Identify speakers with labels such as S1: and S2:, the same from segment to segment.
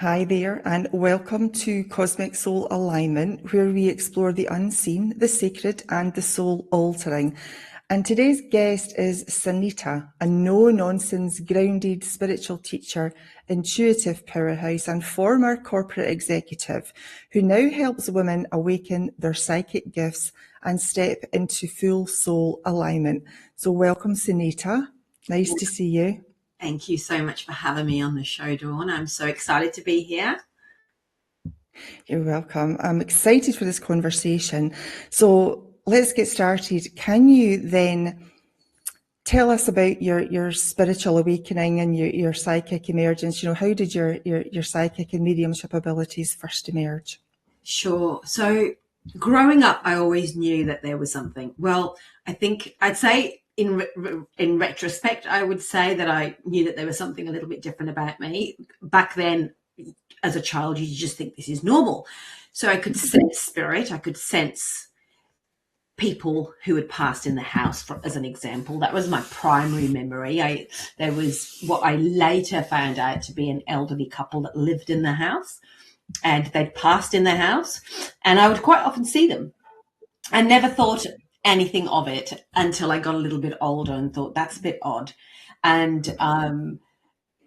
S1: Hi there, and welcome to Cosmic Soul Alignment, where we explore the unseen, the sacred, and the soul altering. And today's guest is Sunita, a no-nonsense, grounded spiritual teacher, intuitive powerhouse, and former corporate executive who now helps women awaken their psychic gifts and step into full soul alignment. So welcome, Sunita. Nice to see you.
S2: Thank you so much for having me on the show, Dawn. I'm so excited to be here.
S1: You're welcome. I'm excited for this conversation. So let's get started. Can you then tell us about your spiritual awakening and your psychic emergence? You know, how did your psychic and mediumship abilities first emerge?
S2: Sure. So growing up, I always knew that there was something. Well, I think I'd say in retrospect, I would say that I knew that there was something a little bit different about me. Back then, as a child, you just think this is normal. So I could sense spirit. I could sense people who had passed in the house, as an example. That was my primary memory. There was what I later found out to be an elderly couple that lived in the house, and they'd passed in the house, and I would quite often see them. I never thought anything of it until I got a little bit older and thought that's a bit odd. And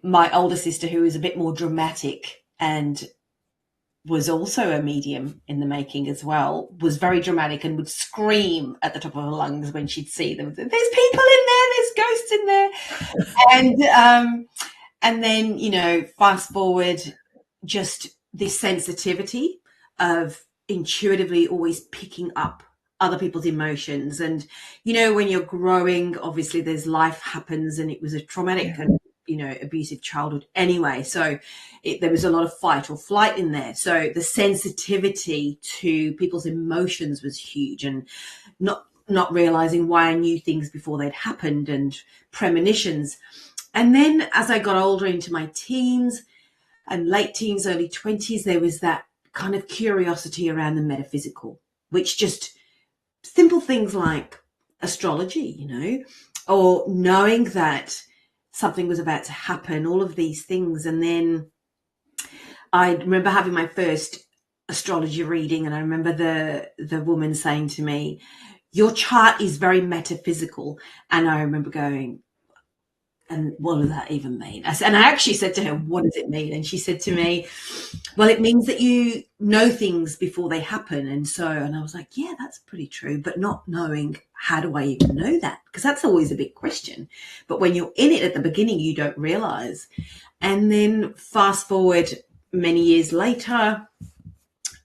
S2: my older sister, who was a bit more dramatic and was also a medium in the making as well, was very dramatic and would scream at the top of her lungs when she'd see them. There's people in there, there's ghosts in there. And then, you know, fast forward, just this sensitivity of intuitively always picking up other people's emotions. And, you know, when you're growing, obviously there's life happens, and it was a traumatic and, you know, abusive childhood anyway. So there was a lot of fight or flight in there. So the sensitivity to people's emotions was huge, and not realizing why I knew things before they'd happened, and premonitions. And then as I got older into my teens and late teens, early 20s, there was that kind of curiosity around the metaphysical, which just simple things like astrology, you know, or knowing that something was about to happen, all of these things. And then I remember having my first astrology reading, and I remember the woman saying to me, your chart is very metaphysical. And I remember going, and what does that even mean? And I actually said to her, what does it mean? And she said to me, well, it means that you know things before they happen. And I was like, yeah, that's pretty true. But not knowing, how do I even know that? Because that's always a big question. But when you're in it at the beginning, you don't realize. And then fast forward many years later,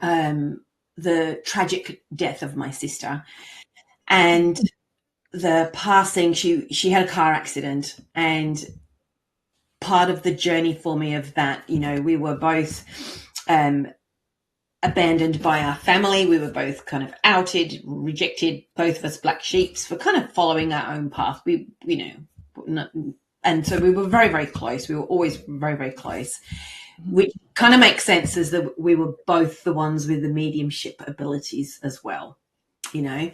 S2: the tragic death of my sister, and the passing, she had a car accident, and part of the journey for me of that, you know, we were both abandoned by our family. We were both kind of outed, rejected, both of us black sheeps for kind of following our own path. We, you know, and so we were very, very close. We were always very, very close, which kind of makes sense as that we were both the ones with the mediumship abilities as well, you know.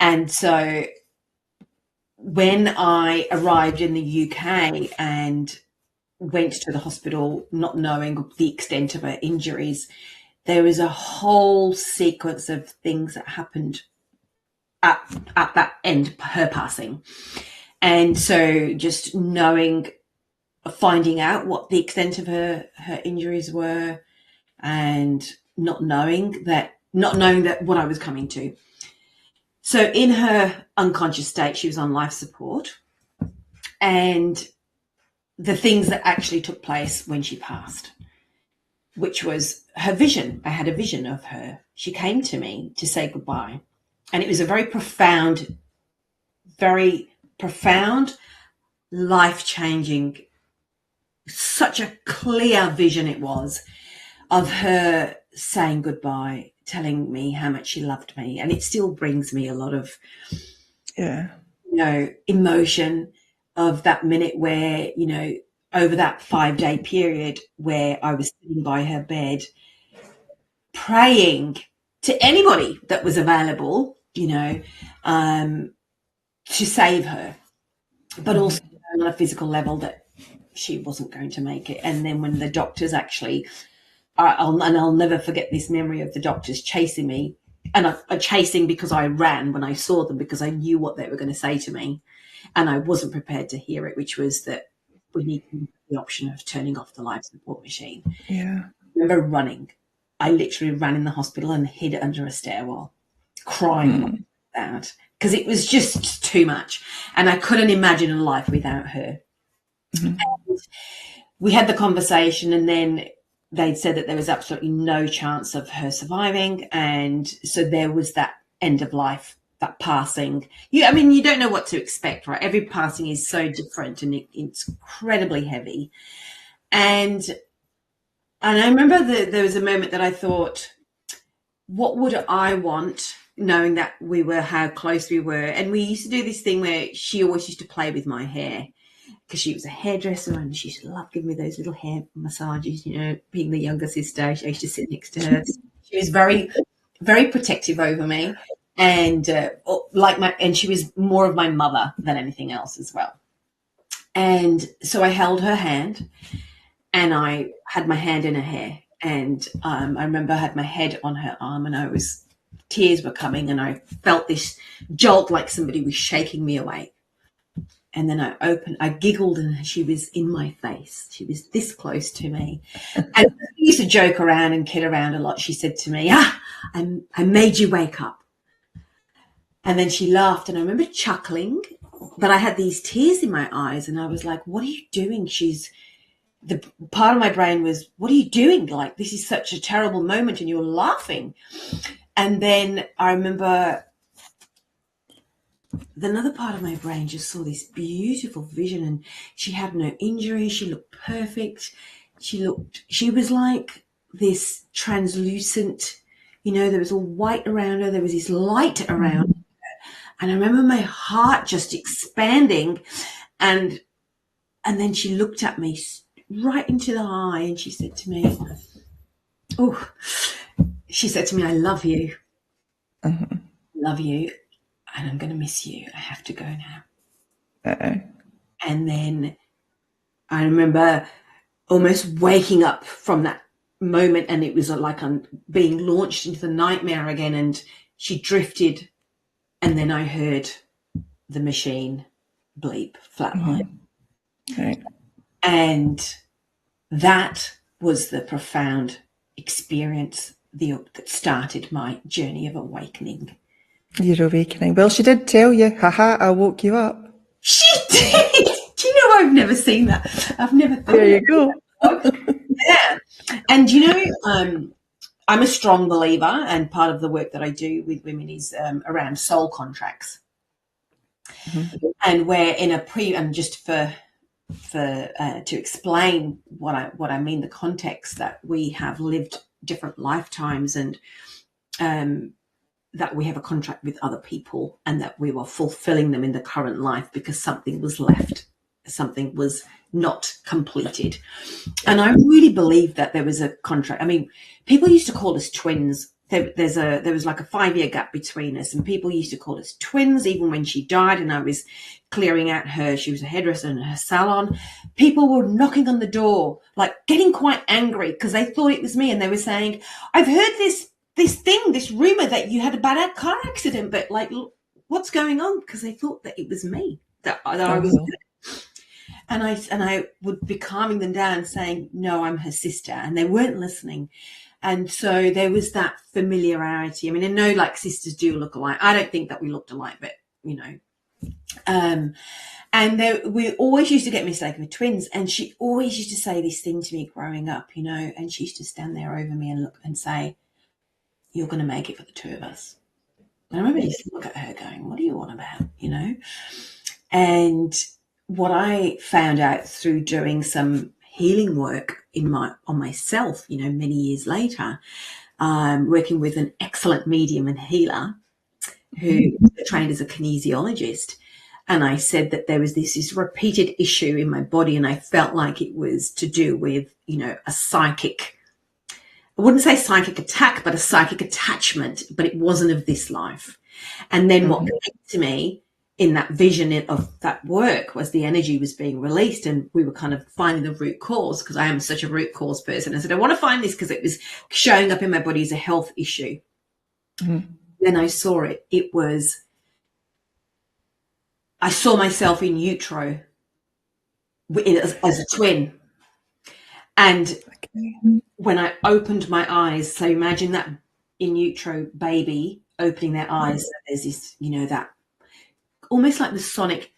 S2: And so when I arrived in the UK and went to the hospital, not knowing the extent of her injuries, there was a whole sequence of things that happened at that end, her passing. And so just finding out what the extent of her injuries were, and not knowing that what I was coming to. So in her unconscious state, she was on life support, and the things that actually took place when she passed, which was her vision. I had a vision of her. She came to me to say goodbye, and it was a very profound, life-changing, such a clear vision it was of her saying goodbye, telling me how much she loved me. And it still brings me a lot of, you know, emotion of that minute where, you know, over that 5-day period where I was sitting by her bed, praying to anybody that was available, you know, to save her, but also on a physical level that she wasn't going to make it. And then when the doctors actually I'll never forget this memory of the doctors chasing me, and chasing because I ran when I saw them, because I knew what they were going to say to me, and I wasn't prepared to hear it, which was that we need the option of turning off the life support machine.
S1: Yeah.
S2: I remember running. I literally ran in the hospital and hid under a stairwell, crying like that, because it was just too much, and I couldn't imagine a life without her. And we had the conversation, and then they'd said that there was absolutely no chance of her surviving, and so there was that end of life, that passing. I mean, you don't know what to expect, right? Every passing is so different, and it's incredibly heavy. And I remember there was a moment that I thought, what would I want, knowing that how close we were? And we used to do this thing where she always used to play with my hair, because she was a hairdresser and she used to love giving me those little hair massages, you know, being the younger sister. I used to sit next to her. She was very, very protective over me, and and she was more of my mother than anything else as well. And so I held her hand, and I had my hand in her hair, and I remember I had my head on her arm, and tears were coming, and I felt this jolt like somebody was shaking me awake. And then I giggled, and she was in my face. She was this close to me. And we used to joke around and kid around a lot. She said to me, I made you wake up. And then she laughed, and I remember chuckling, but I had these tears in my eyes, and I was like, what are you doing? The part of my brain was, what are you doing? Like, this is such a terrible moment, and you're laughing. And then I remember another part of my brain just saw this beautiful vision, and she had no injury. She looked perfect. She was like this translucent, you know, there was all white around her. There was this light around her. And I remember my heart just expanding, and then she looked at me right into the eye, and she said to me, I love you. Love you. And I'm going to miss you. I have to go now. And then I remember almost waking up from that moment, and it was like I'm being launched into the nightmare again, and she drifted, and then I heard the machine bleep, flatline. And that was the profound experience that started my journey of awakening.
S1: Your awakening. Well, she did tell you, haha, I woke you up.
S2: She did. Do you know, I've never seen that. I've never thought.
S1: There you go.
S2: Yeah. And you know, I'm a strong believer, and part of the work that I do with women is around soul contracts. And we're in and just to explain what I mean, the context that we have lived different lifetimes, and that we have a contract with other people, and that we were fulfilling them in the current life because something was left, something was not completed. And I really believe that there was a contract. I mean, people used to call us twins. There was like a 5-year gap between us, and people used to call us twins. Even when she died and I was clearing out she was a hairdresser in her salon, people were knocking on the door, like getting quite angry because they thought it was me, and they were saying, I've heard this rumor that you had a bad car accident, but like, what's going on? Because they thought that it was me, that I was. And I would be calming them down, saying, no, I'm her sister, and they weren't listening. And so there was that familiarity. I mean, I know like sisters do look alike. I don't think that we looked alike, but you know. And we always used to get mistaken with twins. And she always used to say this thing to me growing up, you know, and she used to stand there over me and look and say, you're going to make it for the two of us. And I remember I used to look at her going, what are you on about, you know? And what I found out through doing some healing work on myself, you know, many years later, working with an excellent medium and healer who trained as a kinesiologist. And I said that there was this repeated issue in my body, and I felt like it was to do with, you know, a psychic, I wouldn't say psychic attack, but a psychic attachment, but it wasn't of this life. And then what came to me in that vision of that work was the energy was being released, and we were kind of finding the root cause, because I am such a root cause person. I said, I want to find this because it was showing up in my body as a health issue. Mm-hmm. Then I saw it. I saw myself in utero as a twin. And when I opened my eyes, so imagine that in utero baby opening their eyes, so there's this, that almost like the sonic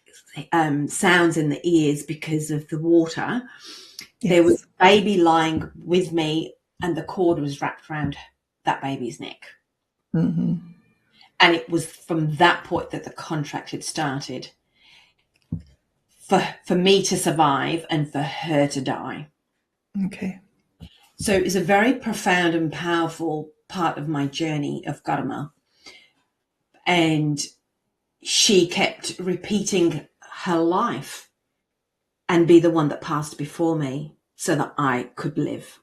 S2: sounds in the ears because of the water. Yes. There was a baby lying with me, and the cord was wrapped around that baby's neck. Mm-hmm. And it was from that point that the contract had started for me to survive and for her to die. Okay. So it was a very profound and powerful part of my journey of Karma. And she kept repeating her life and be the one that passed before me so that I could live.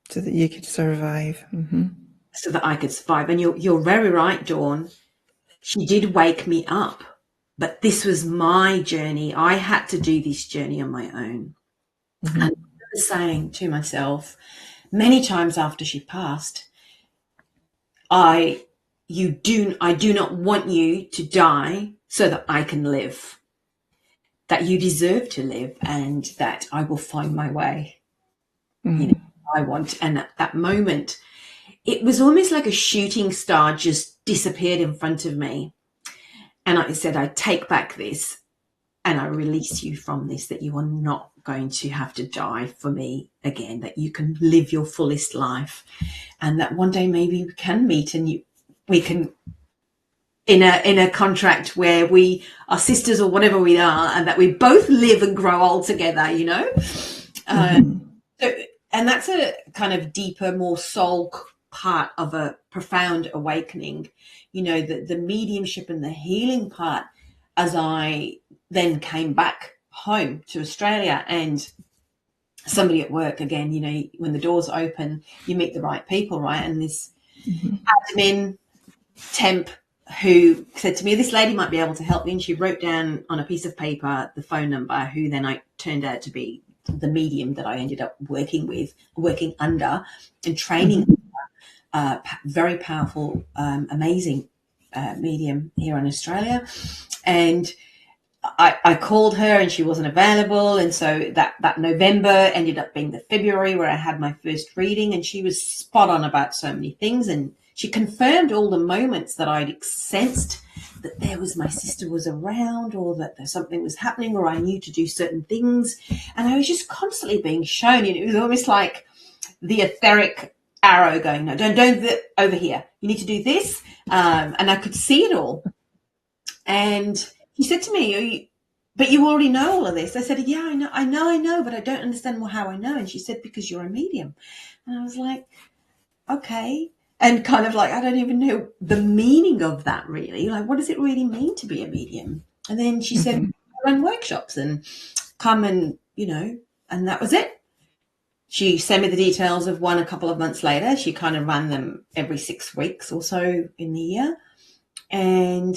S1: So that you could survive. Mm-hmm.
S2: So that I could survive. And you're very right, Dawn. She did wake me up, but this was my journey. I had to do this journey on my own. Mm-hmm. And I was saying to myself many times after she passed, I do not want you to die so that I can live, that you deserve to live, and that I will find my way. Mm-hmm. I want. And at that moment, it was almost like a shooting star just disappeared in front of me. And I said, I take back this and I release you from this, that you are not going to have to die for me again, that you can live your fullest life, and that one day maybe we can meet and we can in a contract where we are sisters or whatever we are, and that we both live and grow old together, Mm-hmm. And that's a kind of deeper, more soul part of a profound awakening, the mediumship and the healing part, as I then came back home to Australia, and somebody at work again, when the doors open, you meet the right people, right? And this admin temp who said to me, this lady might be able to help me, and she wrote down on a piece of paper the phone number, who then I turned out to be the medium that I ended up working under and training. Very powerful, amazing medium here in Australia. And I called her and she wasn't available. And so that November ended up being the February where I had my first reading, and she was spot on about so many things. And she confirmed all the moments that I'd sensed that there was, my sister was around, or that something was happening, or I knew to do certain things. And I was just constantly being shown, it was almost like the etheric arrow going, no, don't over here. You need to do this. And I could see it all. And he said to me, but you already know all of this. I said, yeah, I know, but I don't understand how I know. And she said, because you're a medium. And I was like, okay. And kind of like, I don't even know the meaning of that really. Like, what does it really mean to be a medium? And then she said, run workshops and come and, and that was it. She sent me the details of one a couple of months later. She kind of ran them every 6 weeks or so in the year. And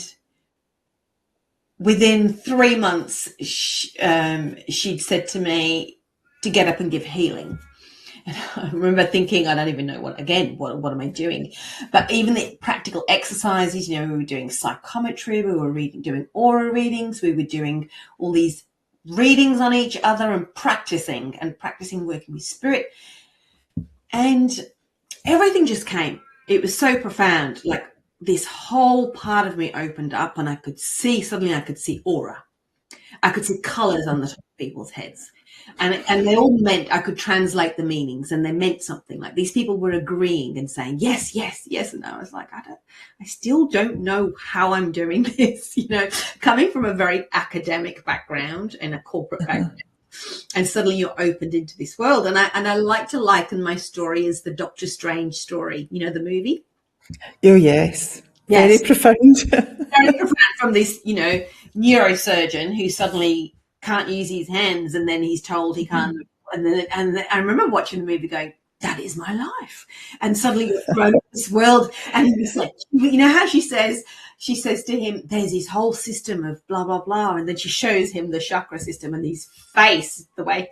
S2: within 3 months, she'd said to me to get up and give healing. And I remember thinking, I don't even know what am I doing? But even the practical exercises, we were doing psychometry, we were doing aura readings, we were doing all these readings on each other and practicing working with spirit. And everything just came. It was so profound. Like, this whole part of me opened up, and I could see aura. I could see colors on the top of people's heads. And they all meant, I could translate the meanings, and they meant something. Like, these people were agreeing and saying, yes, yes, yes. And I was like, I still don't know how I'm doing this, coming from a very academic background and a corporate background. And suddenly you're opened into this world. And I like to liken my story as the Doctor Strange story, the movie.
S1: Oh, yes. Very profound.
S2: Very profound, from this, neurosurgeon who suddenly can't use his hands, and then he's told he can't. And I remember watching the movie going, that is my life. And suddenly you're thrown into this world, and it's like, how she says, she says to him, there's this whole system of blah, blah, blah. And then she shows him the chakra system and his face, the way,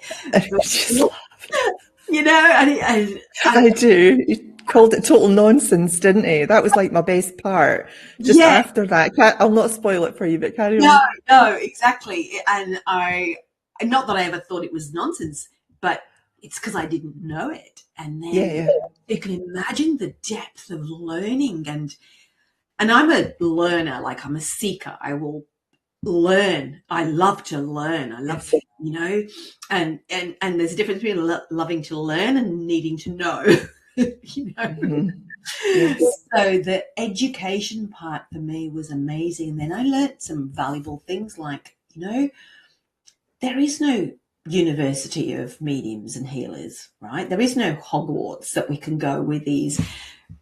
S2: you know, and
S1: I do. He called it total nonsense, didn't he? That was like my best part. Just
S2: yeah,
S1: after that, I'll not spoil it for you, but carry
S2: no,
S1: on.
S2: no, exactly. And not that I ever thought it was nonsense, but it's because I didn't know it. And then
S1: Yeah.
S2: you can imagine the depth of learning, and I'm a learner, like I'm a seeker. I will learn. I love to learn. I love, you know, and there's a difference between loving to learn and needing to know, you know.
S1: Mm-hmm. Yes.
S2: So the education part for me was amazing. And then I learned some valuable things like, you know, there is no university of mediums and healers, right? There is no Hogwarts that we can go with these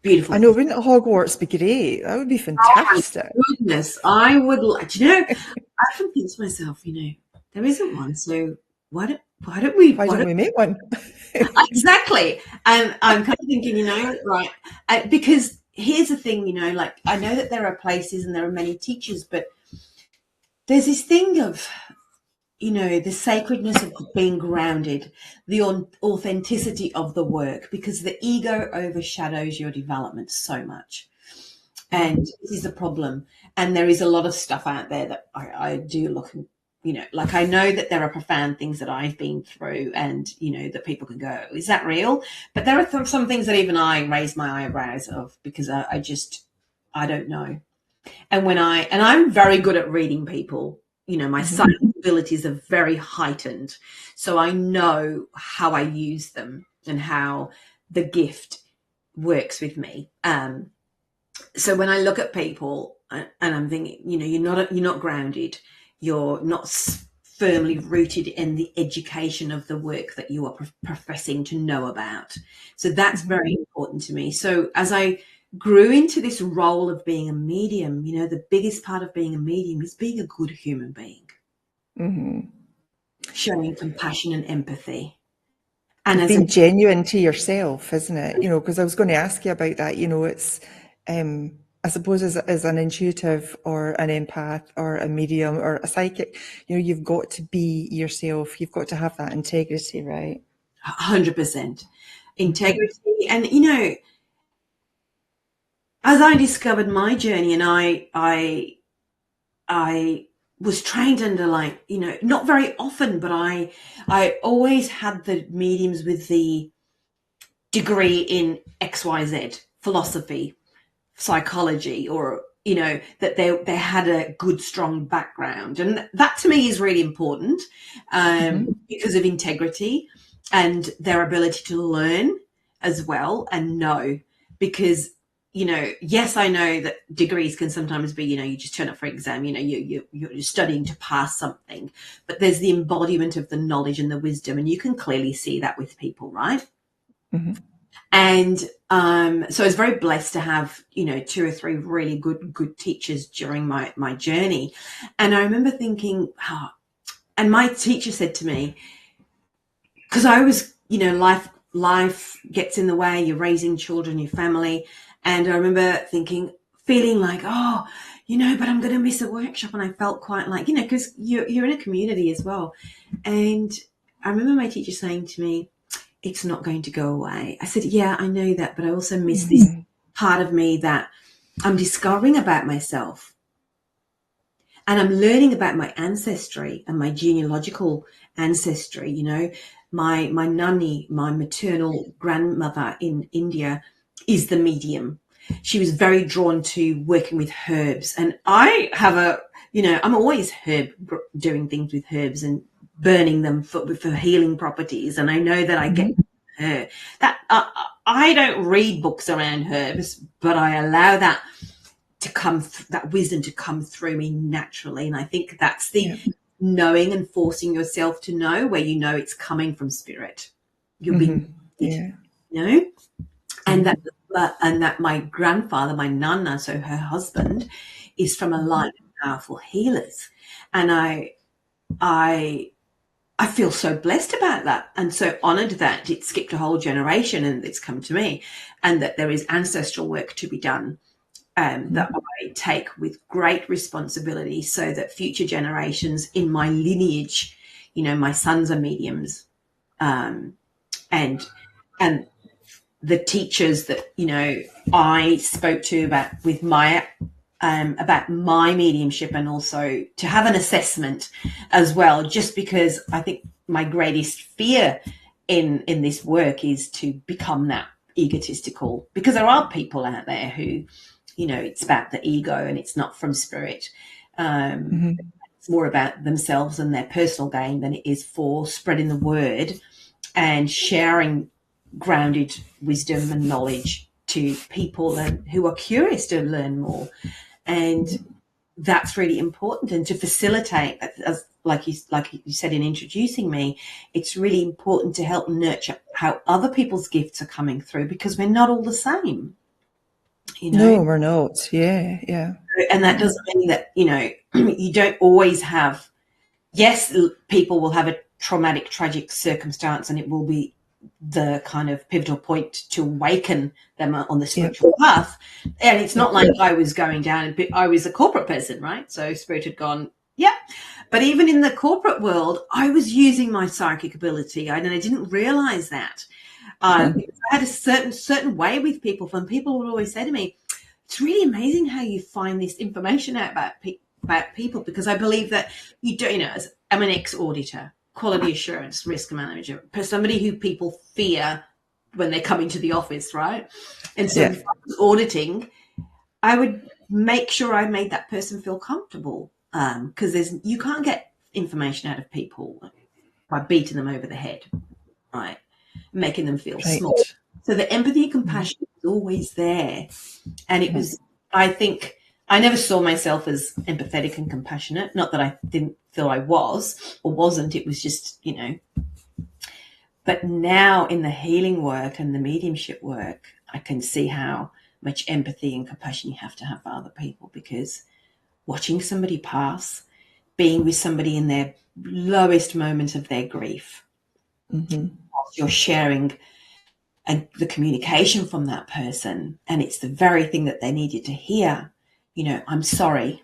S2: beautiful.
S1: I know, wouldn't Hogwarts be great? That would be fantastic.
S2: Oh my goodness, I would like, you know, I often think to myself, you know, there isn't one, so why don't we
S1: make one?
S2: Exactly. And I'm kind of thinking, you know, right, because here's the thing, you know, like I know that there are places and there are many teachers, but there's this thing of, you know, the sacredness of being grounded, the authenticity of the work, because the ego overshadows your development so much. And this is the problem. And there is a lot of stuff out there that I do look and, you know, like I know that there are profound things that I've been through and, you know, that people can go, is that real? But there are some things that even I raise my eyebrows of because I don't know. And I'm very good at reading people. You know, my psychic abilities are very heightened. So I know how I use them and how the gift works with me. So when I look at people and I'm thinking, you know, you're not grounded, you're not firmly rooted in the education of the work that you are professing to know about. So that's very important to me. So as I grew into this role of being a medium, you know, the biggest part of being a medium is being a good human being, showing compassion and empathy. And
S1: being genuine to yourself, isn't it? You know, because I was going to ask you about that. You know, it's, I suppose as an intuitive or an empath or a medium or a psychic, you know, you've got to be yourself. You've got to have that integrity, right?
S2: 100% integrity. And, you know, as I discovered my journey and I was trained under, like, you know, not very often, but I always had the mediums with the degree in XYZ, philosophy, psychology, or, you know, that they had a good, strong background. And that to me is really important because of integrity and their ability to learn as well and know, because, you know, yes, I know that degrees can sometimes be, you know, you just turn up for an exam, you know, you're studying to pass something, but there's the embodiment of the knowledge and the wisdom, and you can clearly see that with people, right? And so I was very blessed to have, you know, 2 or 3 really good teachers during my journey. And I remember thinking, and my teacher said to me, because I was, you know, life gets in the way, you're raising children, your family. And I remember feeling like, oh, you know, but I'm going to miss a workshop. And I felt quite like, you know, because you're in a community as well. And I remember my teacher saying to me, it's not going to go away. I said, yeah, I know that, but I also miss this part of me that I'm discovering about myself. And I'm learning about my ancestry and my genealogical ancestry. You know, my nanny, my maternal grandmother in India, is the medium. She was very drawn to working with herbs. And I have I'm always doing things with herbs and burning them for healing properties. And I know that I get her. That I don't read books around herbs, but I allow that to that wisdom to come through me naturally. And I think that's the knowing and forcing yourself to know, where you know it's coming from spirit. You're being, you know, and that my grandfather, my nana, so her husband, is from a line of powerful healers, and I feel so blessed about that, and so honored that it skipped a whole generation and it's come to me, and that there is ancestral work to be done that I take with great responsibility, so that future generations in my lineage, my sons are mediums, and the teachers that I spoke to about my mediumship, and also to have an assessment as well, just because I think my greatest fear in this work is to become that egotistical, because there are people out there who, it's about the ego and it's not from spirit. It's more about themselves and their personal gain than it is for spreading the word and sharing grounded wisdom and knowledge to people who are curious to learn more. And that's really important. And to facilitate, as like you said in introducing me, it's really important to help nurture how other people's gifts are coming through, because we're not all the same.
S1: No, we're not. Yeah.
S2: And that doesn't mean that, you don't always have, yes, people will have a traumatic, tragic circumstance, and it will be the kind of pivotal point to awaken them on the spiritual path. And it's not like I was going down, I was a corporate person, right? So spirit had gone, But even in the corporate world, I was using my psychic ability, and I didn't realize that. I had a certain way with people, and people would always say to me, it's really amazing how you find this information out about people, because I believe that you do, as I'm an ex-auditor, quality assurance, risk manager, somebody who people fear when they come into the office, right? And so if I was auditing, I would make sure I made that person feel comfortable, because you can't get information out of people by beating them over the head, right? Making them feel small. So the empathy and compassion is always there. And it was, I think, I never saw myself as empathetic and compassionate. Not that I didn't feel I was or wasn't. It was just, But now in the healing work and the mediumship work, I can see how much empathy and compassion you have to have for other people, because watching somebody pass, being with somebody in their lowest moment of their grief, whilst you're sharing and the communication from that person, and it's the very thing that they needed to hear, I'm sorry,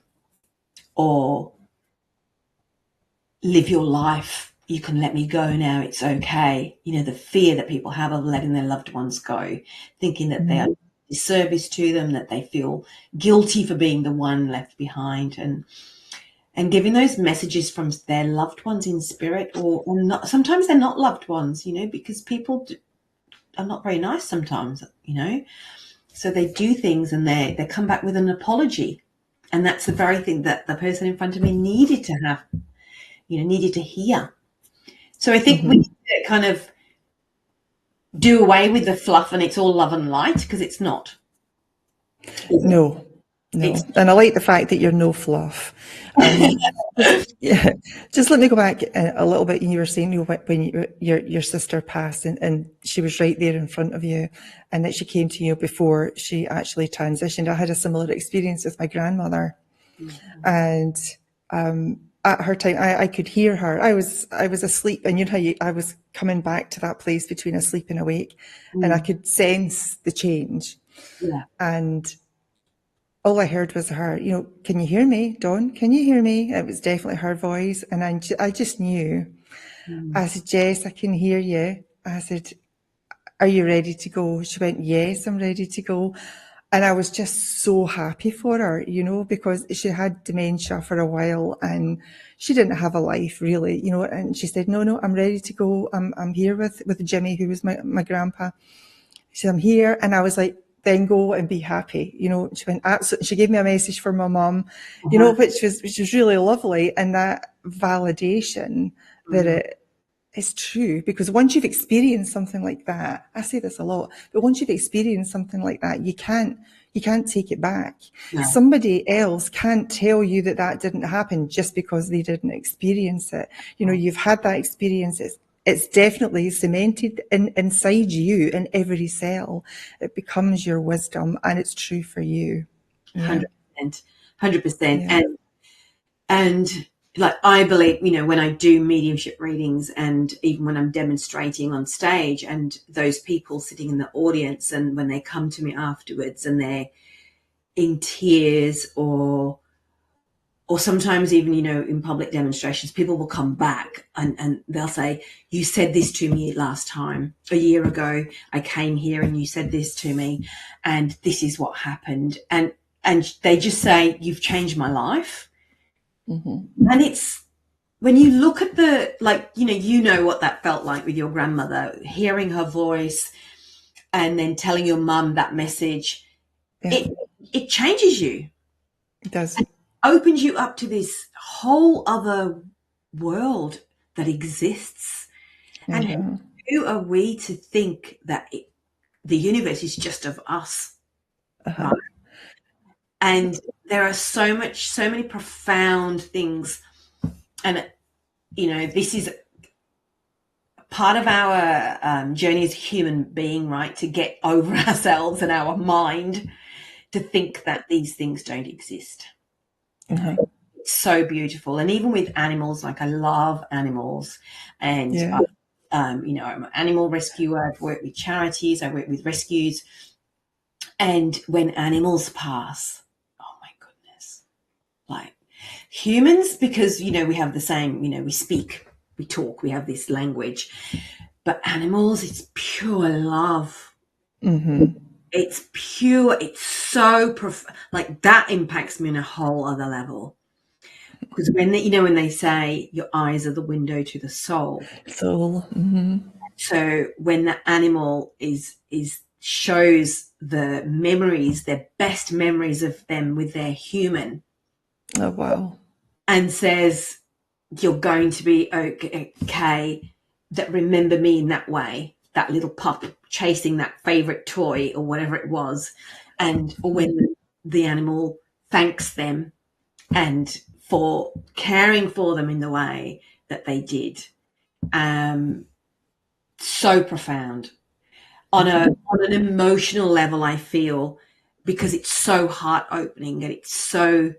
S2: or live your life, you can let me go now, it's okay. The fear that people have of letting their loved ones go, thinking that they are disservice to them, that they feel guilty for being the one left behind, and giving those messages from their loved ones in spirit, or not. Sometimes they're not loved ones, because people are not very nice sometimes, so they do things and they come back with an apology, and that's the very thing that the person in front of me needed to have, needed to hear. So I think we need to kind of do away with the fluff and it's all love and light, because it's not.
S1: No. And I like the fact that you're no fluff. Just let me go back a little bit. You were saying when your sister passed, and she was right there in front of you, and that she came to you before she actually transitioned. I had a similar experience with my grandmother, and at her time, I could hear her. I was asleep, and I was coming back to that place between asleep and awake, and I could sense the change, and all I heard was her, can you hear me, Dawn? Can you hear me? It was definitely her voice. And I just knew. I said, Jess, I can hear you. I said, are you ready to go? She went, yes, I'm ready to go. And I was just so happy for her, because she had dementia for a while and she didn't have a life really, and she said, no, I'm ready to go. I'm here with Jimmy, who was my grandpa. She said, I'm here. And I was like, then go and be happy. She went, absolutely. She gave me a message for my mum, which was really lovely. And that validation that it is true, because once you've experienced something like that, I say this a lot, but once you've experienced something like that, you can't take it back. No. Somebody else can't tell you that didn't happen just because they didn't experience it. You've had that experience. It's definitely cemented inside you, in every cell. It becomes your wisdom, and it's true for you.
S2: 100%. Yeah. And like, I believe, when I do mediumship readings, and even when I'm demonstrating on stage, and those people sitting in the audience, and when they come to me afterwards and in tears, or sometimes even, in public demonstrations, people will come back and they'll say, you said this to me last time, a year ago, I came here and you said this to me, and this is what happened. And they just say, you've changed my life.
S1: Mm-hmm.
S2: And it's, when you look at the, what that felt like with your grandmother, hearing her voice and then telling your mum that message, it changes you.
S1: It does.
S2: It opens you up to this whole other world that exists.
S1: Mm-hmm.
S2: And who are we to think that the universe is just of us?
S1: Uh-huh.
S2: Right? And there are so many profound things. And, this is part of our journey as a human being, right? To get over ourselves and our mind, to think that these things don't exist.
S1: Mm-hmm.
S2: It's so beautiful. And even with animals, like I love animals, and I'm an animal rescuer. I've worked with charities, I work with rescues, and when animals pass, oh my goodness, like humans, because we have the same, we speak, we talk, we have this language, but animals, it's pure love.
S1: Mm-hmm.
S2: It's pure, it's so like that impacts me on a whole other level. Because when they say your eyes are the window to the soul.
S1: Mm-hmm.
S2: So when the animal shows the memories, their best memories of them with their human.
S1: Oh wow.
S2: And says, you're going to be okay, that remember me in that way, that little pup chasing that favorite toy or whatever it was. Or when the animal thanks them and for caring for them in the way that they did. So profound on an emotional level, I feel, because it's so heart opening, and it's so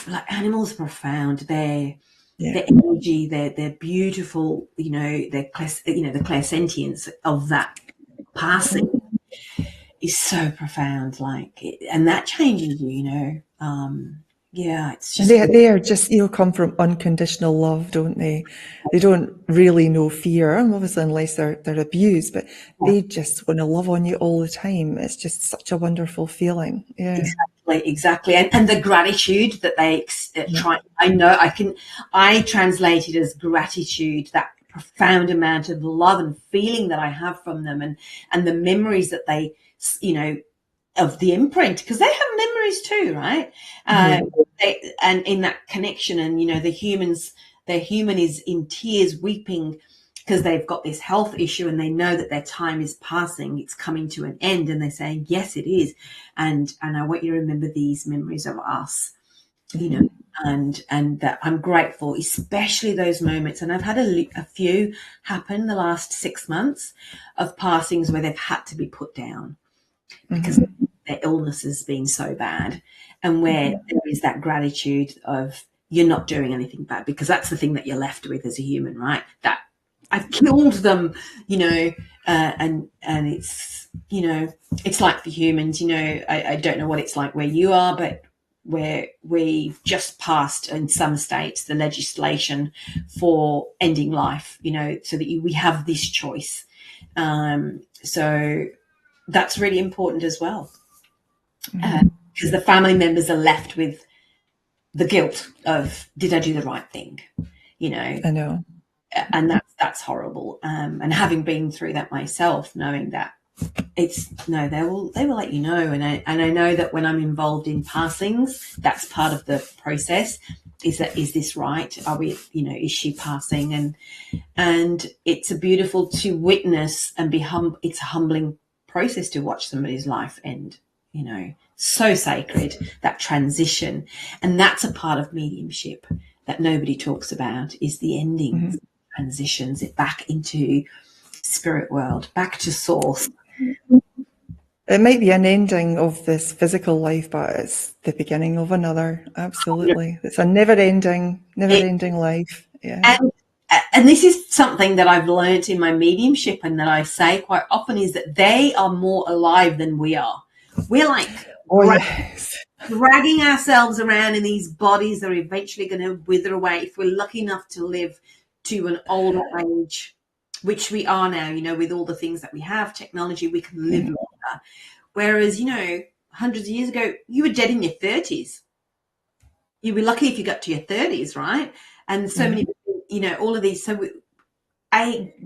S2: like animals are profound. Their energy, their beautiful, the clairsentience of that passing is so profound. And that changes you, it's just
S1: they are just come from unconditional love, don't they? They don't really know fear, obviously, unless they're abused, but they just want to love on you all the time. It's just such a wonderful feeling. Yeah,
S2: exactly. And the gratitude that they try. I translate it as gratitude, that profound amount of love and feeling that I have from them, and the memories that they, of the imprint, because they have memories too, right? And in that connection, and their human is in tears, weeping, because they've got this health issue and they know that their time is passing, it's coming to an end, and they're saying, yes, it is, and I want you to remember these memories of us, and that I'm grateful, especially those moments. And I've had a few happen the last 6 months of passings where they've had to be put down because their illness has been so bad, and where there is that gratitude of, you're not doing anything bad, because that's the thing that you're left with as a human, right? That I've killed them, and it's, it's like for humans, I don't know what it's like where you are, but where we've just passed in some states the legislation for ending life, so that we have this choice. So that's really important as well, because the family members are left with the guilt of, did I do the right thing?
S1: I know.
S2: And that's horrible. And having been through that myself, knowing that they will let you know. And I know that when I'm involved in passings, that's part of the process. Is this right? Are we, is she passing? And it's a beautiful to witness and be it's a humbling process to watch somebody's life end, so sacred, that transition. And that's a part of mediumship that nobody talks about, is the endings, transitions it back into spirit world, back to source.
S1: It might be an ending of this physical life, but it's the beginning of another. Absolutely. It's a never-ending life. Yeah.
S2: And this is something that I've learned in my mediumship, and that I say quite often, is that they are more alive than we are. We're like
S1: Oh, yes.
S2: dragging ourselves around in these bodies that are eventually going to wither away if we're lucky enough to live to an older age, which we are now, with all the things that we have, technology, we can live longer. Whereas, hundreds of years ago, you were dead in your 30s. You'd be lucky if you got to your 30s, right? And so many, all of these. So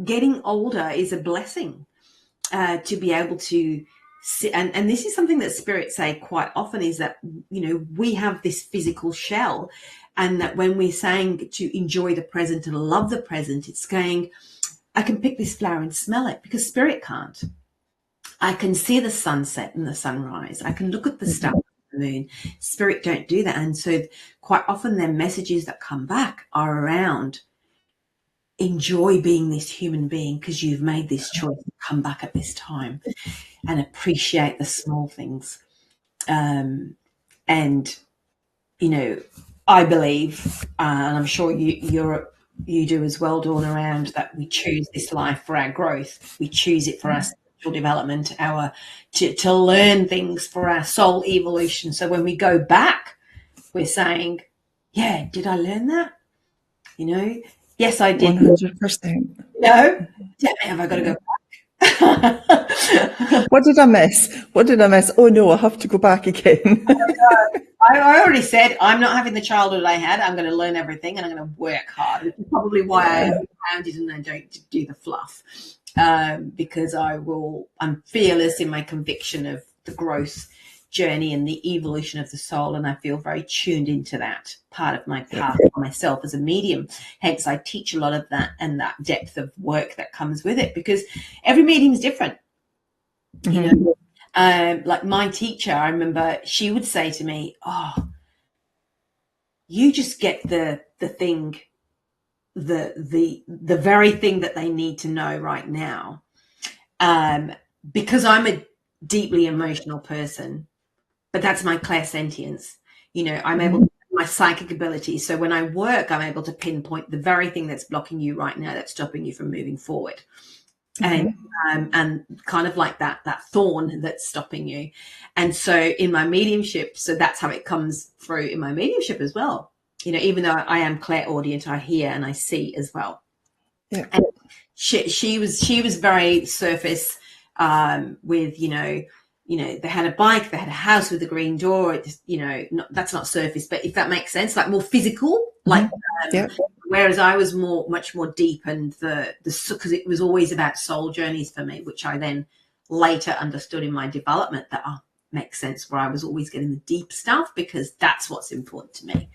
S2: getting older is a blessing to be able to sit. And this is something that spirits say quite often, is that, we have this physical shell, and that when we're saying to enjoy the present and love the present, it's saying, I can pick this flower and smell it, because spirit can't. I can see the sunset and the sunrise. I can look at the stars and the moon. Spirit don't do that. And so quite often their messages that come back are around, enjoy being this human being, because you've made this choice to come back at this time, and appreciate the small things. And, I believe, and I'm sure you do as well, Dawn, around that we choose this life for our growth. We choose it for our spiritual development, to learn things for our soul evolution. So when we go back, we're saying, yeah, did I learn that? Yes, I did.
S1: 100%.
S2: No, damn it, have I got to go back?
S1: What did I miss? Oh no, I have to go back again.
S2: I already said I'm not having the childhood I had. I'm going to learn everything, and I'm going to work hard. Which is probably why I'm grounded and I don't do the fluff, because I'm fearless in my conviction of the growth journey and the evolution of the soul, and I feel very tuned into that part of my path for myself as a medium. Hence, I teach a lot of that, and that depth of work that comes with it, because every medium is different. Like my teacher, I remember she would say to me, "Oh, you just get the thing, the very thing that they need to know right now," because I'm a deeply emotional person. But that's my clairsentience. I'm able to, my psychic ability. So when I work, I'm able to pinpoint the very thing that's blocking you right now, that's stopping you from moving forward. And kind of like that thorn that's stopping you. And so in my mediumship, so that's how it comes through in my mediumship as well. Even though I am clairaudient, I hear and I see as well. Yeah. And she was very surface, with, they had a bike, they had a house with a green door. That's not surface, but if that makes sense, like more physical, like, whereas I was much more deep, and because it was always about soul journeys for me, which I then later understood in my development that, makes sense, where I was always getting the deep stuff, because that's what's important to me.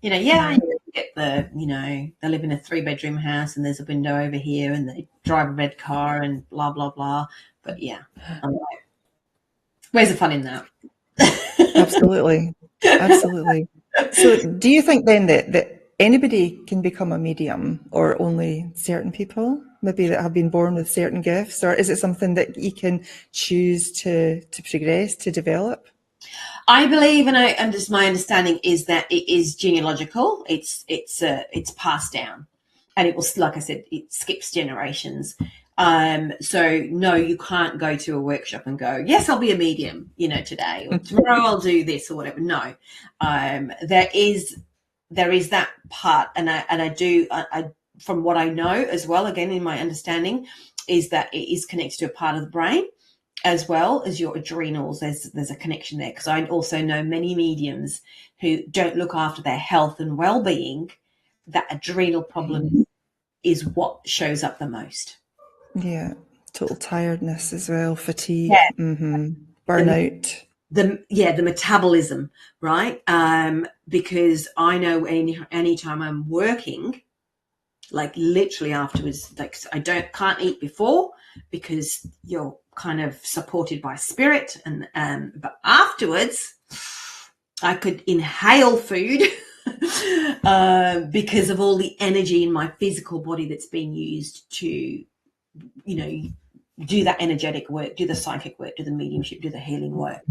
S2: I get they live in a 3-bedroom house and there's a window over here and they drive a red car and blah, blah, blah. But I'm like, where's the fun in that?
S1: Absolutely. So do you think then that anybody can become a medium, or only certain people maybe that have been born with certain gifts, or is it something that you can choose to progress, to develop?
S2: I believe, and just my understanding is that it is genealogical. It's passed down, and it will, like I said, it skips generations. So no, you can't go to a workshop and go, yes, I'll be a medium, today, or tomorrow I'll do this or whatever. No, there is that part, and I do, from what I know as well, again, in my understanding, is that it is connected to a part of the brain as well as your adrenals. There's a connection there, because I also know many mediums who don't look after their health and well-being. That adrenal problem is what shows up the most.
S1: Yeah, total tiredness as well, fatigue, burnout.
S2: The metabolism, right? Because I know anytime I'm working, like literally afterwards, like I can't eat before, because you're kind of supported by spirit, and but afterwards I could inhale food because of all the energy in my physical body that's being used to do that energetic work, do the psychic work, do the mediumship, do the healing work.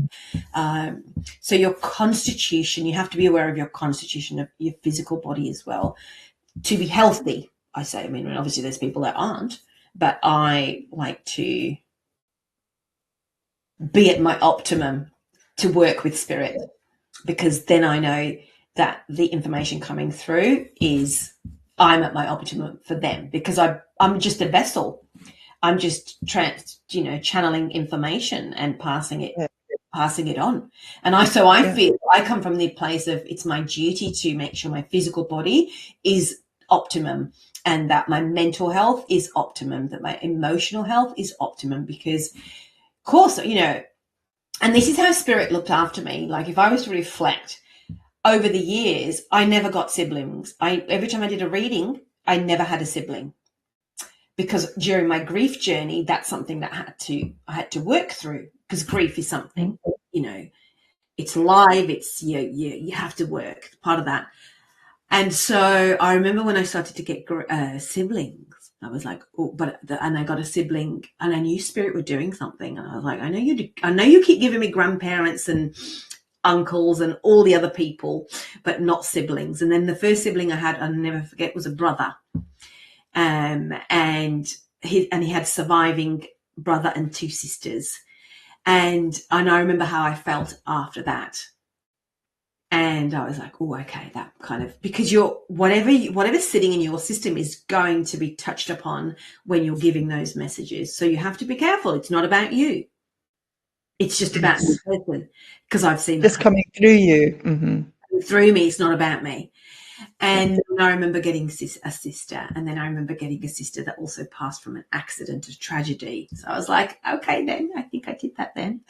S2: So your constitution, you have to be aware of your constitution, of your physical body as well, to be healthy. I say, obviously there's people that aren't, but I like to be at my optimum to work with spirit, because then I know that the information coming through is I'm at my optimum for them, because I'm just a vessel. I'm just channeling information and passing it on. And I feel I come from the place of it's my duty to make sure my physical body is optimum, and that my mental health is optimum, that my emotional health is optimum, because of course, and this is how spirit looked after me. Like, if I was to reflect over the years, I never got siblings. Every time I did a reading, I never had a sibling, because during my grief journey, that's something that I had to work through, because grief is something, it's live. It's you have to work part of that. And so I remember when I started to get siblings, I was like, oh, and I got a sibling, and I knew spirit were doing something. And I was like, I know you keep giving me grandparents and uncles and all the other people, but not siblings. And then the first sibling I had, I'll never forget, was a brother. And he had surviving brother and 2 sisters. And I remember how I felt after that. And I was like, oh, okay, that kind of, because whatever's sitting in your system is going to be touched upon when you're giving those messages. So you have to be careful. It's not about you. It's just about the person, because I've seen
S1: just coming through you. Mm-hmm.
S2: Through me. It's not about me. And I remember getting a sister, and then I remember getting a sister that also passed from an accident to tragedy. So I was like, okay, then I think I did that then.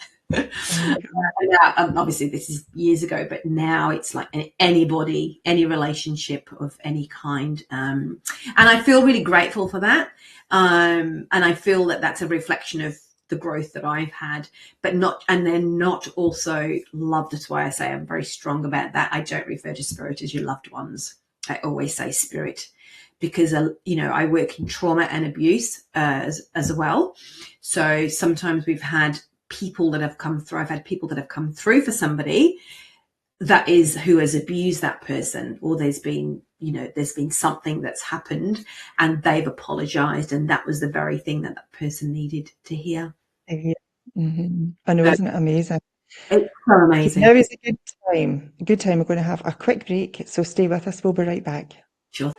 S2: Obviously this is years ago, but now it's like anybody, any relationship of any kind, and I feel really grateful for that, and I feel that that's a reflection of the growth that I've had, but not also love. That's why I say I'm very strong about that. I don't refer to spirit as your loved ones. I always say spirit, because I work in trauma and abuse as well. So sometimes we've had people that have come through. I've had people that have come through for somebody who has abused that person, or there's been something that's happened and they've apologized, and that was the very thing that person needed to hear.
S1: Mm-hmm. I know, isn't it amazing?
S2: It's so amazing.
S1: Now is a good time. We're going to have a quick break, so stay with us. We'll be right back.
S2: Sure.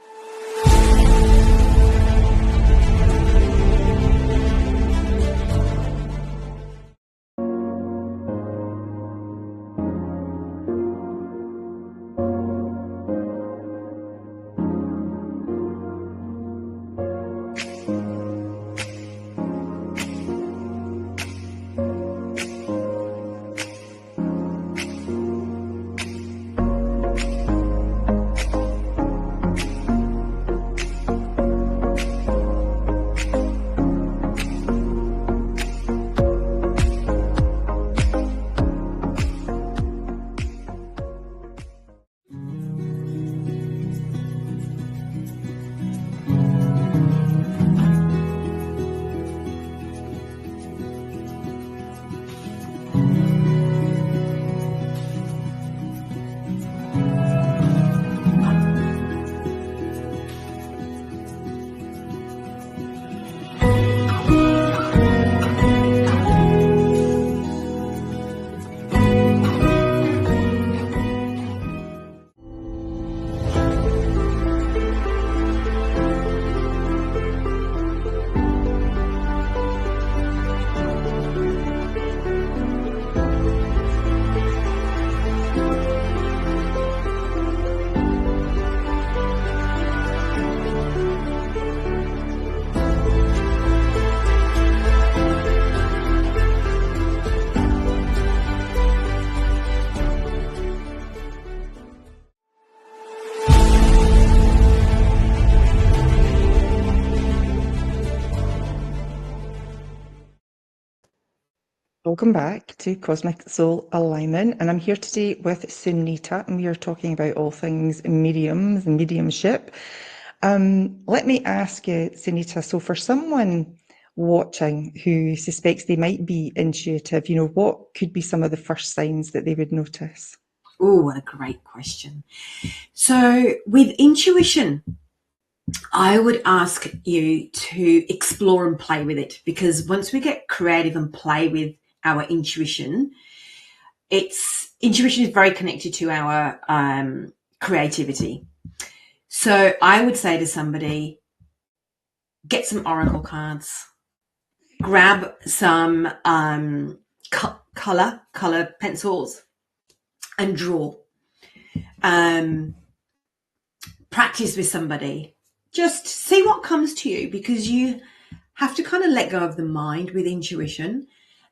S1: Welcome back to Cosmic Soul Alignment, and I'm here today with Sunita, and we are talking about all things mediums and mediumship. Let me ask you, Sunita, so for someone watching who suspects they might be intuitive, what could be some of the first signs that they would notice?
S2: Oh, what a great question. So with intuition, I would ask you to explore and play with it, because once we get creative and play with our intuition, intuition is very connected to our creativity. So I would say to somebody, get some oracle cards, grab some color pencils, and draw. Practice with somebody. Just see what comes to you, because you have to kind of let go of the mind with intuition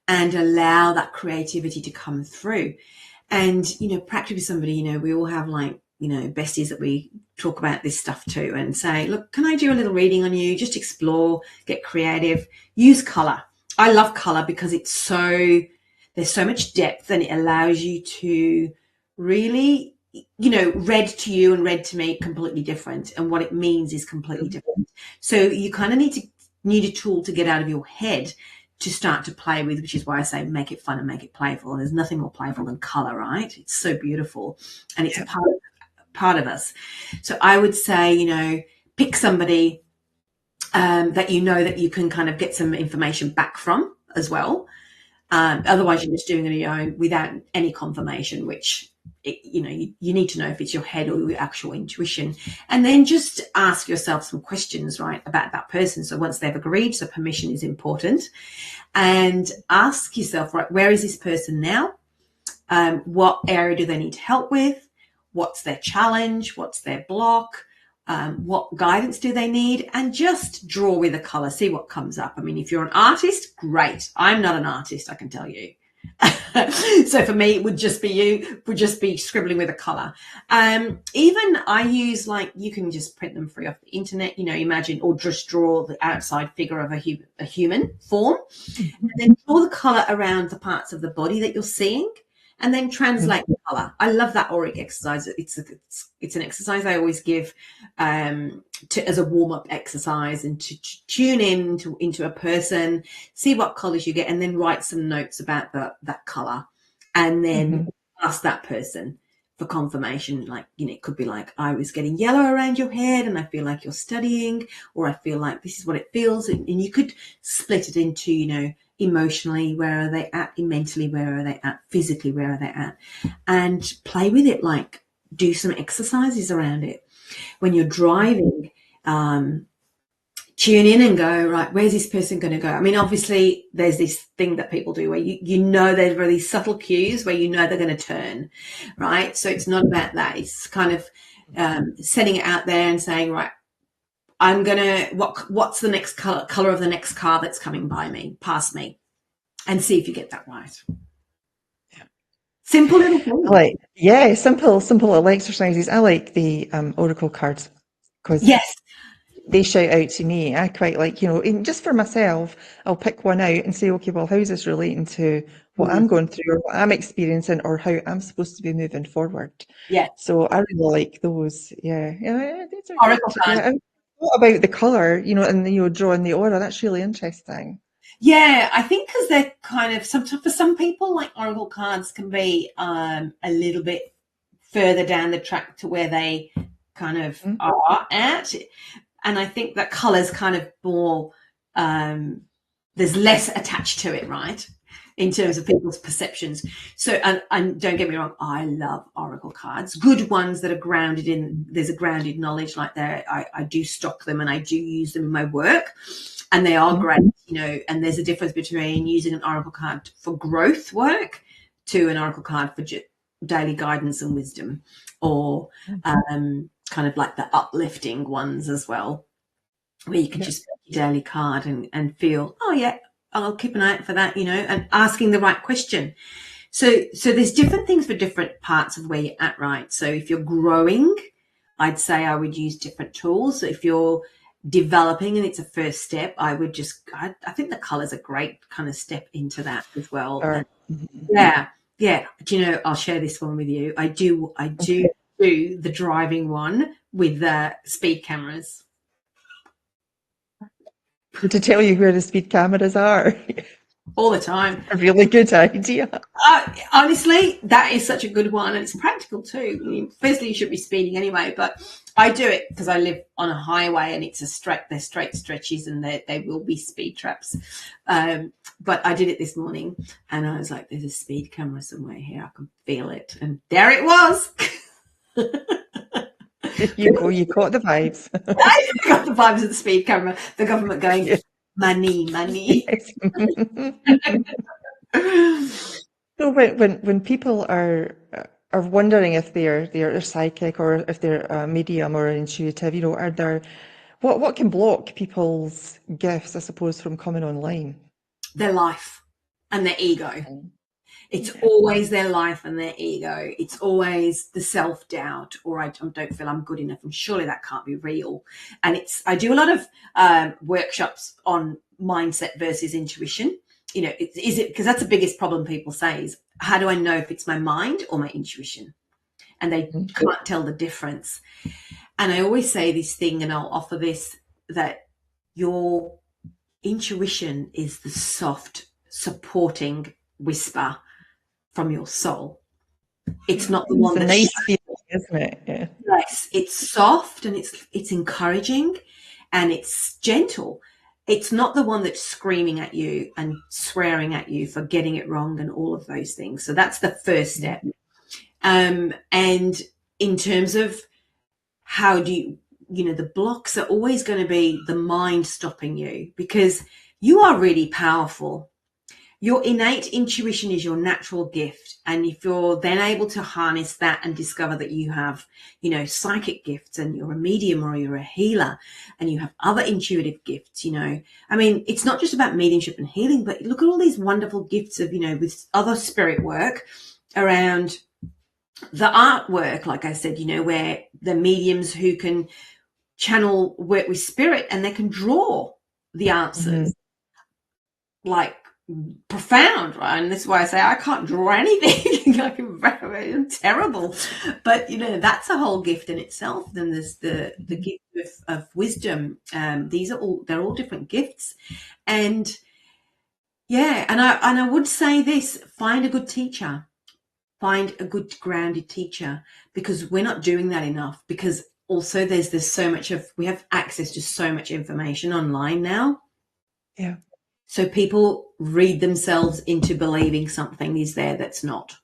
S2: and allow that creativity to come through. And, practice with somebody, we all have besties that we talk about this stuff to and say, look, can I do a little reading on you? Just explore, get creative, use color. I love color because there's so much depth, and it allows you to really, read to you and read to me completely different. And what it means is completely different. So you kind of need a tool to get out of your head to start to play with, which is why I say make it fun and make it playful. And there's nothing more playful than color, right? It's so beautiful, and it's a part of us. So I would say, pick somebody that that you can kind of get some information back from as well. Otherwise, you're just doing it on your own without any confirmation, which you need to know if it's your head or your actual intuition. And then just ask yourself some questions, right, about that person. So once they've agreed, so permission is important, and ask yourself, right, where is this person now? What area do they need help with? What's their challenge? What's their block? What guidance do they need? And just draw with a color, see what comes up. I mean, if you're an artist, great. I'm not an artist, I can tell you. So for me, it would just be scribbling with a color. Even I use, you can just print them free off the internet, imagine, or just draw the outside figure of a human form, and then draw the color around the parts of the body that you're seeing, and then translate the color. I love that auric exercise. It's an exercise I always give as a warm-up exercise, and to tune in into a person, see what colors you get, and then write some notes about that color, and then ask that person for confirmation. It could be like, I was getting yellow around your head and I feel like you're studying, or I feel like this is what it feels. And you could split it into, emotionally, where are they at? Mentally, where are they at? Physically, where are they at? And play with it, do some exercises around it. When you're driving, tune in and go, right, where's this person going to go? I mean, obviously, there's this thing that people do where there are these subtle cues where they're going to turn, right? So it's not about that. It's kind of setting it out there and saying, right, I'm going to, what's the next color of the next car that's coming past me, and see if you get that right. Yeah. Simple little things.
S1: Simple little exercises. I like the oracle cards, because they shout out to me. I quite like, just for myself, I'll pick one out and say, okay, well, how's this relating to what I'm going through, or what I'm experiencing, or how I'm supposed to be moving forward?
S2: Yeah.
S1: So I really like those. Yeah.
S2: Oracle cards.
S1: What about the color, and drawing the aura? That's really interesting.
S2: Yeah, I think because they're kind of, for some people, like oracle cards can be a little bit further down the track to where they kind of are at. And I think that color's kind of more, there's less attached to it, right, in terms of people's perceptions. So, and don't get me wrong, I love oracle cards. Good ones that are there's a grounded knowledge like that. I do stock them and I do use them in my work, and they are great, and there's a difference between using an oracle card for growth work to an oracle card for daily guidance and wisdom, or kind of like the uplifting ones as well, where you can just pick your daily card and feel, oh yeah, I'll keep an eye out for that, and asking the right question. So there's different things for different parts of where you're at, right? So if you're growing, I'd say I would use different tools. So if you're developing and it's a first step, I think the color's a great kind of step into that as well. Yeah. Do I'll share this one with you. I do the driving one with the speed cameras.
S1: To tell you where the speed cameras are.
S2: all the time.
S1: A really good idea.
S2: Honestly, that is such a good one, and it's practical too. I mean, firstly, you should be speeding anyway, but I do it because I live on a highway, and it's they're straight stretches, and they will be speed traps. But I did it this morning, and I was like, "There's a speed camera somewhere here. I can feel it," and there it was.
S1: There you go. You caught the vibes.
S2: I got the vibes of the speed camera. The government going,
S1: Yeah.
S2: money, money.
S1: Yes. So when people are wondering if they're psychic or if they're a medium or intuitive, are there what can block people's gifts, I suppose, from coming online?
S2: Their life and their ego.
S1: Mm.
S2: It's always their life and their ego. It's always the self-doubt, or I don't feel I'm good enough, and surely that can't be real. And I do a lot of workshops on mindset versus intuition. Is it, because that's the biggest problem people say is, how do I know if it's my mind or my intuition? And they can't tell the difference. And I always say this thing, and I'll offer this, that your intuition is the soft, supporting whisper from your soul. It's not the one
S1: It's a
S2: that's
S1: nice feeling, isn't it? Yeah.
S2: Yes, it's soft, and it's encouraging, and it's gentle. It's not the one that's screaming at you and swearing at you for getting it wrong and all of those things. So that's the first step. And in terms of how do the blocks are always going to be the mind stopping you, because you are really powerful. Your innate intuition is your natural gift. And if you're then able to harness that and discover that you have, psychic gifts, and you're a medium or you're a healer, and you have other intuitive gifts, I mean, it's not just about mediumship and healing, but look at all these wonderful gifts of, with other spirit work around the artwork, like I said, where the mediums who can channel work with spirit, and they can draw the answers. Like, profound, right? And this is why I say I can't draw anything. I'm terrible, but that's a whole gift in itself. Then there's the gift of wisdom. They're all different gifts, and I would say this: find a good teacher, find a good grounded teacher, because we're not doing that enough. Because also there's so much we have access to so much information online now.
S1: Yeah.
S2: So people read themselves into believing something is there that's not.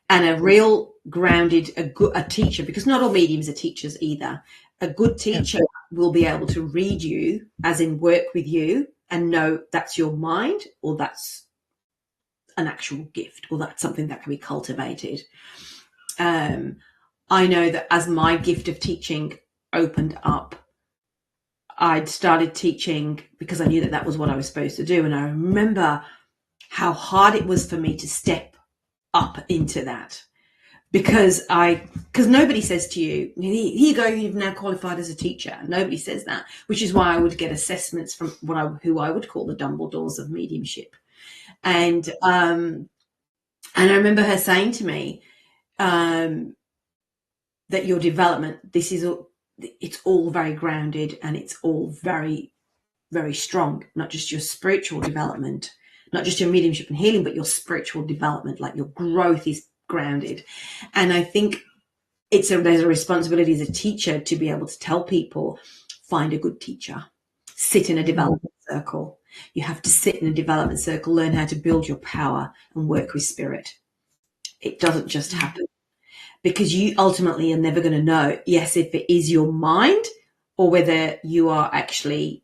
S2: And a real grounded, a teacher, because not all mediums are teachers either. A good teacher will be able to read you, as in work with you, and know that's your mind, or that's an actual gift, or that's something that can be cultivated. I know that as my gift of teaching opened up, I'd started teaching because I knew that was what I was supposed to do. And I remember how hard it was for me to step up into that, because nobody says to you, here you go, you've now qualified as a teacher. Nobody says that, which is why I would get assessments from who I would call the Dumbledores of mediumship. And I remember her saying to me that your development, it's all very grounded, and it's all very, very strong. Not just your spiritual development, not just your mediumship and healing, but your spiritual development, like your growth is grounded. And I think there's a responsibility as a teacher to be able to tell people, find a good teacher, sit in a development circle. You have to sit in a development circle, learn how to build your power and work with spirit. It doesn't just happen. Because you ultimately are never going to know, yes, if it is your mind or whether you are actually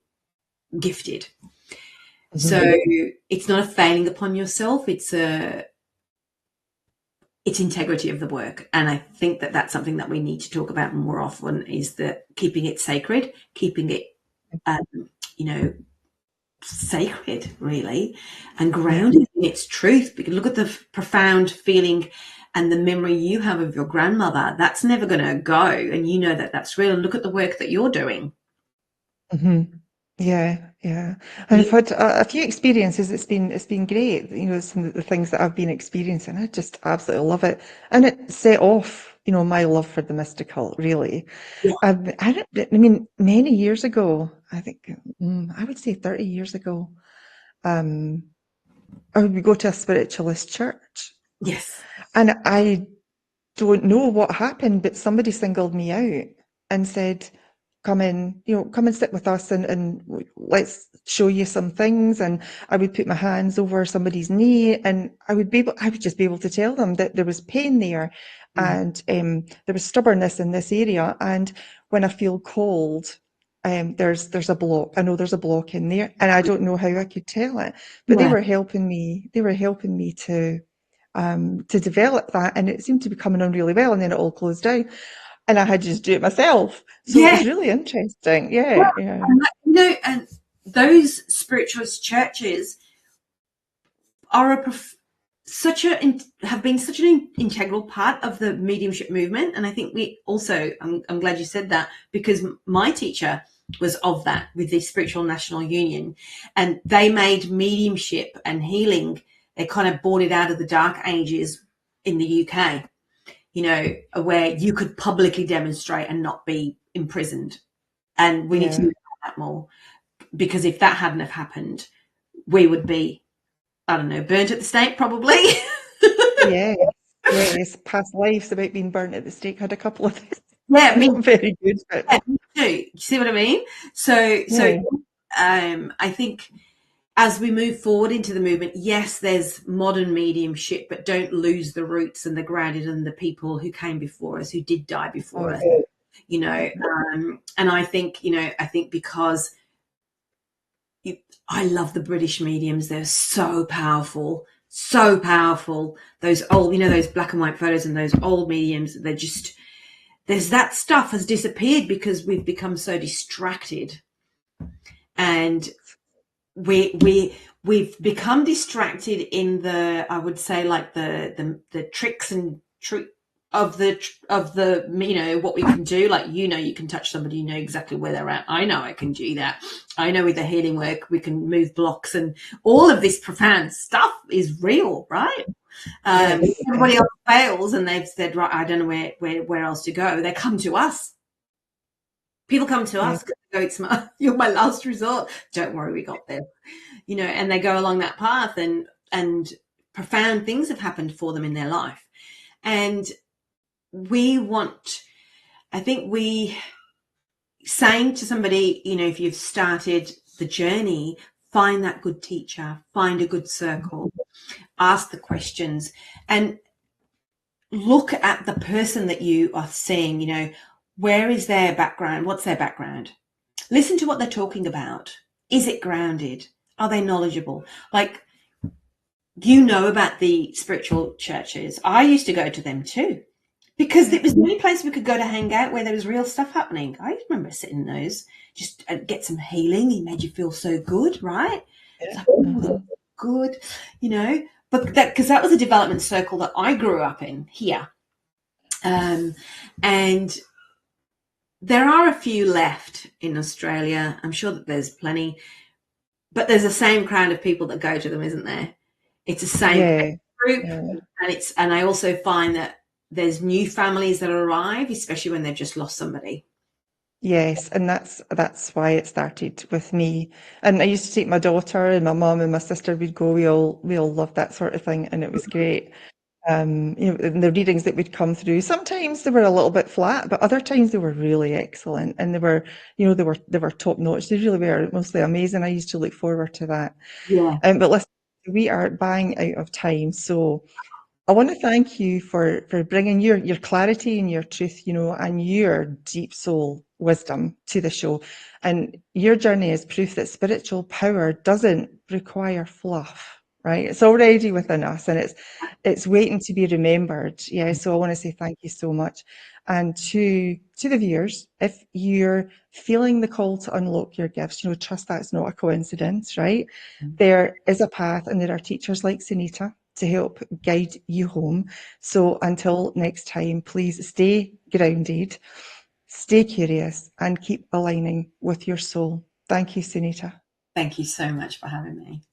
S2: gifted. So it's not a failing upon yourself. It's integrity of the work. And I think that that's something that we need to talk about more often, is that keeping it sacred, keeping it, sacred, really, and grounded in its truth. Because look at the profound feeling and the memory you have of your grandmother. That's never going to go, and that that's real. And look at the work that you're doing.
S1: Yeah. And I've had a few experiences. It's been great. Some of the things that I've been experiencing, I just absolutely love it, and it set off, my love for the mystical. Really, I mean, many years ago, I think I would say 30 years ago. I would go to a spiritualist church,
S2: Yes.
S1: and I don't know what happened, but somebody singled me out and said, come in, come and sit with us, and let's show you some things. And I would put my hands over somebody's knee, and I would just be able to tell them that there was pain there,
S2: Mm.
S1: and there was stubbornness in this area. And when I feel cold, there's a block. I know there's a block in there, and I don't know how I could tell it, but they
S2: Wow.
S1: were helping me. They were helping me to develop that, and it seemed to be coming on really well. And then it all closed down, and I had to just do it myself. So it
S2: Yeah.
S1: was really interesting.
S2: Well,
S1: Yeah, yeah,
S2: and those spiritualist churches are have been such an integral part of the mediumship movement. And I think we also, I'm glad you said that, because my teacher was of that with the Spiritual National Union, and they made mediumship and healing, they kind of brought it out of the dark ages in the UK, where you could publicly demonstrate and not be imprisoned. And we need to
S1: yeah.
S2: do that more, because if that hadn't have happened, we would be, I don't know, burnt at the stake probably.
S1: Yes, yes. Past lives about being burnt at the stake had a couple of things.
S2: Yeah, me,
S1: Not very good, but
S2: me too. You see what I mean? So
S1: yeah,
S2: I think as we move forward into the movement, yes, there's modern mediumship, but don't lose the roots and the grounded and the people who came before us, who did die before us. And I think, because I love the British mediums. They're so powerful, so powerful. Those old, those black and white photos and those old mediums, they're just, there's that stuff has disappeared because we've become so distracted. And we've become distracted in the, I would say, like the tricks and of the what we can do. Like, you can touch somebody, you know exactly where they're at. I know I can do that. I know with the healing work we can move blocks, and all of this profound stuff is real, right?
S1: yes,
S2: Everybody else fails and they've said, right, I don't know where else to go. They come to us. People come to
S1: yeah,
S2: us because they go, you're my last resort. Don't worry, we got there. And they go along that path, and profound things have happened for them in their life. And saying to somebody, if you've started the journey, find that good teacher, find a good circle, ask the questions, and look at the person that you are seeing. Where is their background? What's their background? Listen to what they're talking about. Is it grounded? Are they knowledgeable? Like, about the spiritual churches. I used to go to them too, because it was the only place we could go to hang out where there was real stuff happening. I remember sitting in those, just get some healing. It made you feel so good, right? It's like, oh, good, but because that was a development circle that I grew up in here. And there are a few left in Australia. I'm sure that there's plenty, but there's the same crowd of people that go to them, isn't there? It's the same group,
S1: yeah.
S2: and I also find that there's new families that arrive, especially when they've just lost somebody.
S1: Yes, and that's why it started with me. And I used to take my daughter and my mum and my sister. We'd go. We all loved that sort of thing, and it was great. And the readings that would come through, sometimes they were a little bit flat, but other times they were really excellent, and they were top notch. They really were mostly amazing. I used to look forward to that.
S2: Yeah.
S1: But listen, we are bang out of time, so I want to thank you for bringing your clarity and your truth, and your deep soul wisdom to the show. And your journey is proof that spiritual power doesn't require fluff, right? It's already within us, and it's waiting to be remembered. Yeah. So I want to say thank you so much. And to the viewers, if you're feeling the call to unlock your gifts, trust that's not a coincidence, right? There is a path, and there are teachers like Sunita to help guide you home. So until next time, please stay grounded, stay curious, and keep aligning with your soul. Thank you, Sunita.
S2: Thank you so much for having me.